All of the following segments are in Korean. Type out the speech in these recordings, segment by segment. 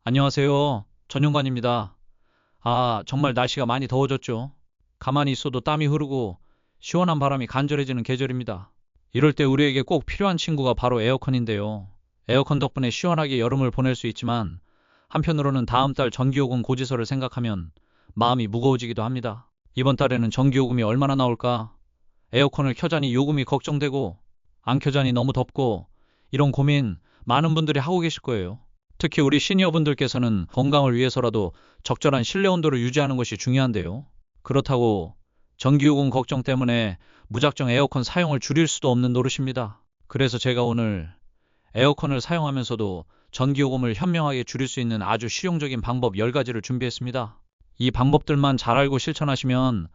안녕하세요. 전용관입니다. 정말 날씨가 많이 더워졌죠. 가만히 있어도 땀이 흐르고 시원한 바람이 간절해지는 계절입니다. 이럴 때 우리에게 꼭 필요한 친구가 바로 에어컨인데요. 에어컨 덕분에 시원하게 여름을 보낼 수 있지만 한편으로는 다음 달 전기요금 고지서를 생각하면 마음이 무거워지기도 합니다. 이번 달에는 전기요금이 얼마나 나올까? 에어컨을 켜자니 요금이 걱정되고 안 켜자니 너무 덥고 이런 고민 많은 분들이 하고 계실 거예요. 특히 우리 시니어분들께서는 건강을 위해서라도 적절한 실내 온도를 유지하는 것이 중요한데요. 그렇다고 전기요금 걱정 때문에 무작정 에어컨 사용을 줄일 수도 없는 노릇입니다. 그래서 제가 오늘 에어컨을 사용하면서도 전기요금을 현명하게 줄일 수 있는 아주 실용적인 방법 10가지를 준비했습니다. 이 방법들만 잘 알고 실천하시면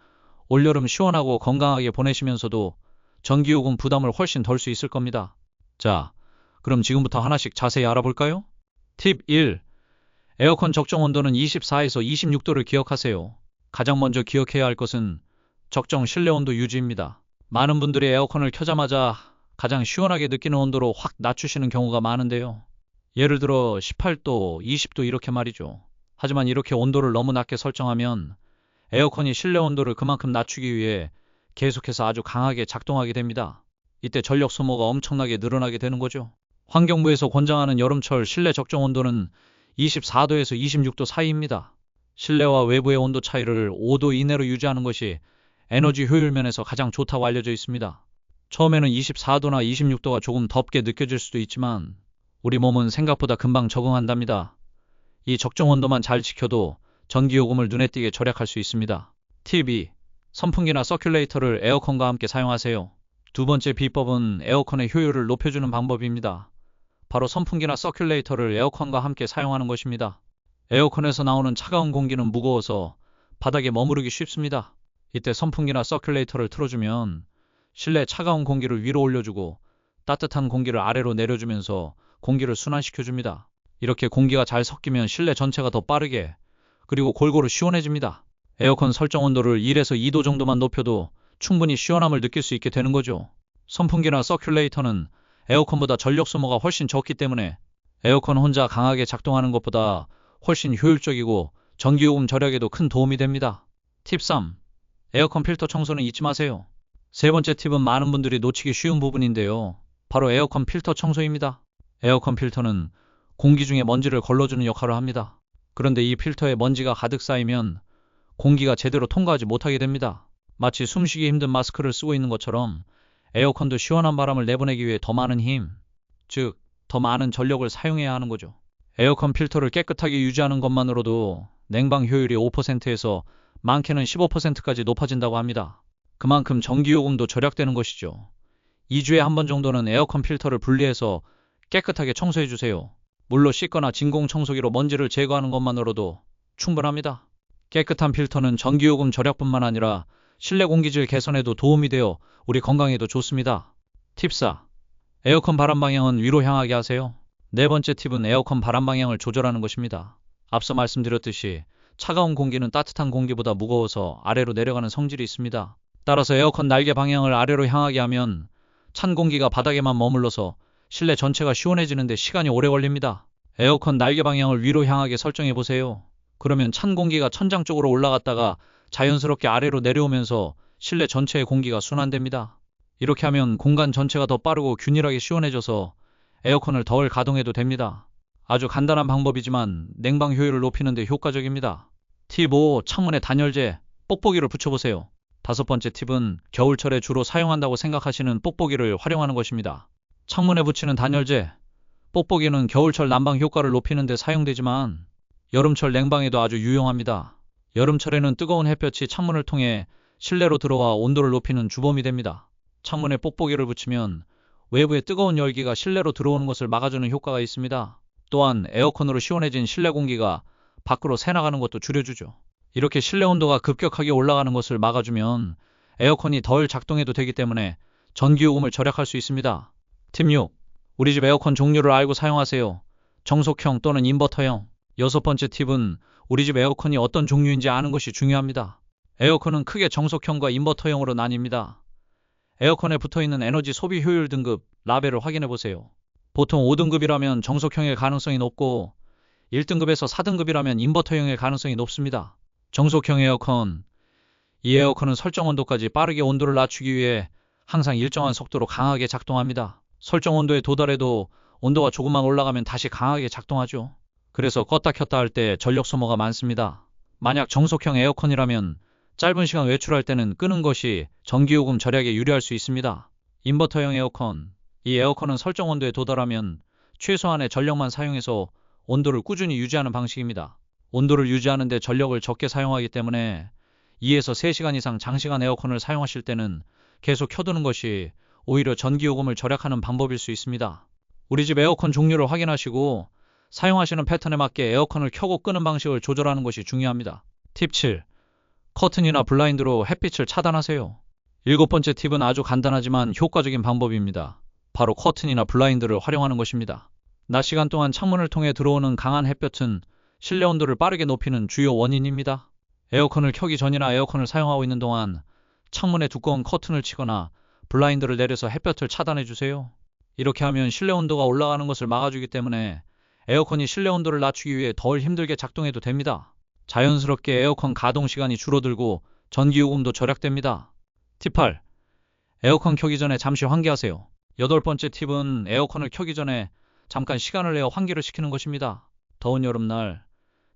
올여름 시원하고 건강하게 보내시면서도 전기요금 부담을 훨씬 덜 수 있을 겁니다. 자, 그럼 지금부터 하나씩 자세히 알아볼까요? 팁 1. 에어컨 적정 온도는 24에서 26도를 기억하세요. 가장 먼저 기억해야 할 것은 적정 실내 온도 유지입니다. 많은 분들이 에어컨을 켜자마자 가장 시원하게 느끼는 온도로 확 낮추시는 경우가 많은데요. 예를 들어 18도, 20도 이렇게 말이죠. 하지만 이렇게 온도를 너무 낮게 설정하면 에어컨이 실내 온도를 그만큼 낮추기 위해 계속해서 아주 강하게 작동하게 됩니다. 이때 전력 소모가 엄청나게 늘어나게 되는 거죠. 환경부에서 권장하는 여름철 실내 적정 온도는 24도에서 26도 사이입니다. 실내와 외부의 온도 차이를 5도 이내로 유지하는 것이 에너지 효율 면에서 가장 좋다고 알려져 있습니다. 처음에는 24도나 26도가 조금 덥게 느껴질 수도 있지만 우리 몸은 생각보다 금방 적응한답니다. 이 적정 온도만 잘 지켜도 전기요금을 눈에 띄게 절약할 수 있습니다. 팁 2. 선풍기나 서큘레이터를 에어컨과 함께 사용하세요. 두 번째 비법은 에어컨의 효율을 높여주는 방법입니다. 바로 선풍기나 서큘레이터를 에어컨과 함께 사용하는 것입니다. 에어컨에서 나오는 차가운 공기는 무거워서 바닥에 머무르기 쉽습니다. 이때 선풍기나 서큘레이터를 틀어주면 실내 차가운 공기를 위로 올려주고 따뜻한 공기를 아래로 내려주면서 공기를 순환시켜줍니다. 이렇게 공기가 잘 섞이면 실내 전체가 더 빠르게 그리고 골고루 시원해집니다. 에어컨 설정 온도를 1에서 2도 정도만 높여도 충분히 시원함을 느낄 수 있게 되는 거죠. 선풍기나 서큘레이터는 에어컨보다 전력 소모가 훨씬 적기 때문에 에어컨 혼자 강하게 작동하는 것보다 훨씬 효율적이고 전기요금 절약에도 큰 도움이 됩니다. 팁 3. 에어컨 필터 청소는 잊지 마세요. 세 번째 팁은 많은 분들이 놓치기 쉬운 부분인데요. 바로 에어컨 필터 청소입니다. 에어컨 필터는 공기 중에 먼지를 걸러주는 역할을 합니다. 그런데 이 필터에 먼지가 가득 쌓이면 공기가 제대로 통과하지 못하게 됩니다. 마치 숨쉬기 힘든 마스크를 쓰고 있는 것처럼 에어컨도 시원한 바람을 내보내기 위해 더 많은 힘, 즉, 더 많은 전력을 사용해야 하는 거죠. 에어컨 필터를 깨끗하게 유지하는 것만으로도 냉방 효율이 5%에서 많게는 15%까지 높아진다고 합니다. 그만큼 전기요금도 절약되는 것이죠. 2주에 한 번 정도는 에어컨 필터를 분리해서 깨끗하게 청소해 주세요. 물로 씻거나 진공 청소기로 먼지를 제거하는 것만으로도 충분합니다. 깨끗한 필터는 전기요금 절약뿐만 아니라 실내 공기질 개선에도 도움이 되어 우리 건강에도 좋습니다. 팁 4. 에어컨 바람 방향은 위로 향하게 하세요. 네 번째 팁은 에어컨 바람 방향을 조절하는 것입니다. 앞서 말씀드렸듯이 차가운 공기는 따뜻한 공기보다 무거워서 아래로 내려가는 성질이 있습니다. 따라서 에어컨 날개 방향을 아래로 향하게 하면 찬 공기가 바닥에만 머물러서 실내 전체가 시원해지는데 시간이 오래 걸립니다. 에어컨 날개 방향을 위로 향하게 설정해 보세요. 그러면 찬 공기가 천장 쪽으로 올라갔다가 자연스럽게 아래로 내려오면서 실내 전체의 공기가 순환됩니다. 이렇게 하면 공간 전체가 더 빠르고 균일하게 시원해져서 에어컨을 덜 가동해도 됩니다. 아주 간단한 방법이지만 냉방 효율을 높이는 데 효과적입니다. 팁 5. 창문에 단열재, 뽁뽁이를 붙여보세요. 다섯 번째 팁은 겨울철에 주로 사용한다고 생각하시는 뽁뽁이를 활용하는 것입니다. 창문에 붙이는 단열재, 뽁뽁이는 겨울철 난방 효과를 높이는 데 사용되지만 여름철 냉방에도 아주 유용합니다. 여름철에는 뜨거운 햇볕이 창문을 통해 실내로 들어와 온도를 높이는 주범이 됩니다. 창문에 뽁뽁이를 붙이면 외부의 뜨거운 열기가 실내로 들어오는 것을 막아주는 효과가 있습니다. 또한 에어컨으로 시원해진 실내 공기가 밖으로 새나가는 것도 줄여주죠. 이렇게 실내 온도가 급격하게 올라가는 것을 막아주면 에어컨이 덜 작동해도 되기 때문에 전기요금을 절약할 수 있습니다. 팁 6. 우리 집 에어컨 종류를 알고 사용하세요. 정속형 또는 인버터형. 여섯 번째 팁은 우리 집 에어컨이 어떤 종류인지 아는 것이 중요합니다. 에어컨은 크게 정속형과 인버터형으로 나뉩니다. 에어컨에 붙어있는 에너지 소비 효율 등급, 라벨을 확인해 보세요. 보통 5등급이라면 정속형일 가능성이 높고 1등급에서 4등급이라면 인버터형일 가능성이 높습니다. 정속형 에어컨. 이 에어컨은 설정 온도까지 빠르게 온도를 낮추기 위해 항상 일정한 속도로 강하게 작동합니다. 설정 온도에 도달해도 온도가 조금만 올라가면 다시 강하게 작동하죠. 그래서 껐다 켰다 할 때 전력 소모가 많습니다. 만약 정속형 에어컨이라면 짧은 시간 외출할 때는 끄는 것이 전기요금 절약에 유리할 수 있습니다. 인버터형 에어컨. 이 에어컨은 설정 온도에 도달하면 최소한의 전력만 사용해서 온도를 꾸준히 유지하는 방식입니다. 온도를 유지하는 데 전력을 적게 사용하기 때문에 2에서 3시간 이상 장시간 에어컨을 사용하실 때는 계속 켜두는 것이 오히려 전기요금을 절약하는 방법일 수 있습니다. 우리 집 에어컨 종류를 확인하시고 사용하시는 패턴에 맞게 에어컨을 켜고 끄는 방식을 조절하는 것이 중요합니다. 팁 7. 커튼이나 블라인드로 햇빛을 차단하세요. 7번째 팁은 아주 간단하지만 효과적인 방법입니다. 바로 커튼이나 블라인드를 활용하는 것입니다. 낮 시간 동안 창문을 통해 들어오는 강한 햇볕은 실내 온도를 빠르게 높이는 주요 원인입니다. 에어컨을 켜기 전이나 에어컨을 사용하고 있는 동안 창문에 두꺼운 커튼을 치거나 블라인드를 내려서 햇볕을 차단해 주세요. 이렇게 하면 실내 온도가 올라가는 것을 막아주기 때문에 에어컨이 실내 온도를 낮추기 위해 덜 힘들게 작동해도 됩니다. 자연스럽게 에어컨 가동 시간이 줄어들고 전기요금도 절약됩니다. 팁 8. 에어컨 켜기 전에 잠시 환기하세요. 8번째 팁은 에어컨을 켜기 전에 잠깐 시간을 내어 환기를 시키는 것입니다. 더운 여름날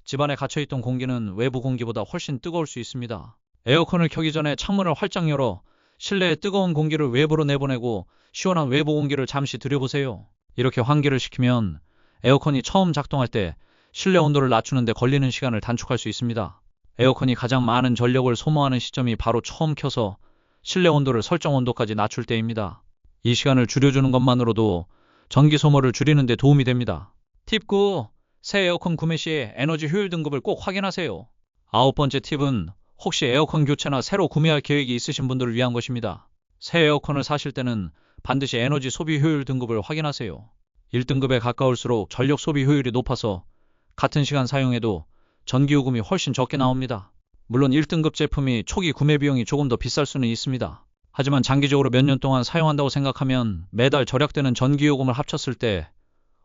집안에 갇혀있던 공기는 외부 공기보다 훨씬 뜨거울 수 있습니다. 에어컨을 켜기 전에 창문을 활짝 열어 실내의 뜨거운 공기를 외부로 내보내고 시원한 외부 공기를 잠시 들여보세요. 이렇게 환기를 시키면 에어컨이 처음 작동할 때 실내 온도를 낮추는 데 걸리는 시간을 단축할 수 있습니다. 에어컨이 가장 많은 전력을 소모하는 시점이 바로 처음 켜서 실내 온도를 설정 온도까지 낮출 때입니다. 이 시간을 줄여주는 것만으로도 전기 소모를 줄이는 데 도움이 됩니다. 팁 9. 새 에어컨 구매 시 에너지 효율 등급을 꼭 확인하세요. 9번째 팁은 혹시 에어컨 교체나 새로 구매할 계획이 있으신 분들을 위한 것입니다. 새 에어컨을 사실 때는 반드시 에너지 소비 효율 등급을 확인하세요. 1등급에 가까울수록 전력 소비 효율이 높아서 같은 시간 사용해도 전기요금이 훨씬 적게 나옵니다. 물론 1등급 제품이 초기 구매 비용이 조금 더 비쌀 수는 있습니다. 하지만 장기적으로 몇 년 동안 사용한다고 생각하면 매달 절약되는 전기요금을 합쳤을 때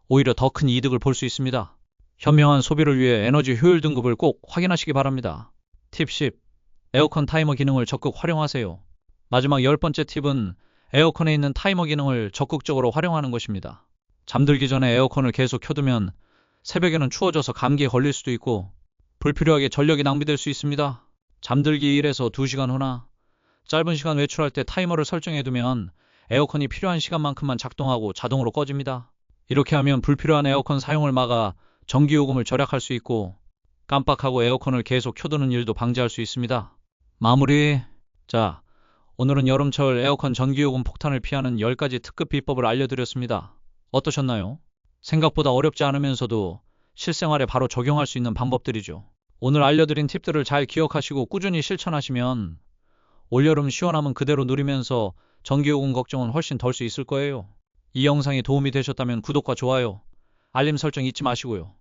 오히려 더 큰 이득을 볼 수 있습니다. 현명한 소비를 위해 에너지 효율 등급을 꼭 확인하시기 바랍니다. 팁 10. 에어컨 타이머 기능을 적극 활용하세요. 마지막 10번째 팁은 에어컨에 있는 타이머 기능을 적극적으로 활용하는 것입니다. 잠들기 전에 에어컨을 계속 켜두면 새벽에는 추워져서 감기에 걸릴 수도 있고 불필요하게 전력이 낭비될 수 있습니다. 잠들기 1에서 2시간 후나 짧은 시간 외출할 때 타이머를 설정해두면 에어컨이 필요한 시간만큼만 작동하고 자동으로 꺼집니다. 이렇게 하면 불필요한 에어컨 사용을 막아 전기요금을 절약할 수 있고 깜빡하고 에어컨을 계속 켜두는 일도 방지할 수 있습니다. 마무리. 자, 오늘은 여름철 에어컨 전기요금 폭탄을 피하는 10가지 특급 비법을 알려드렸습니다. 어떠셨나요? 생각보다 어렵지 않으면서도 실생활에 바로 적용할 수 있는 방법들이죠. 오늘 알려드린 팁들을 잘 기억하시고 꾸준히 실천하시면 올여름 시원함은 그대로 누리면서 전기요금 걱정은 훨씬 덜 수 있을 거예요. 이 영상이 도움이 되셨다면 구독과 좋아요, 알림 설정 잊지 마시고요.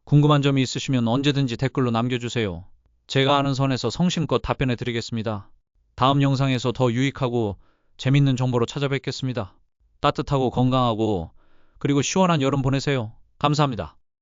궁금한 점이 있으시면 언제든지 댓글로 남겨주세요. 제가 아는 선에서 성심껏 답변해 드리겠습니다. 다음 영상에서 더 유익하고 재밌는 정보로 찾아뵙겠습니다. 따뜻하고 건강하고 그리고 시원한 여름 보내세요. 감사합니다.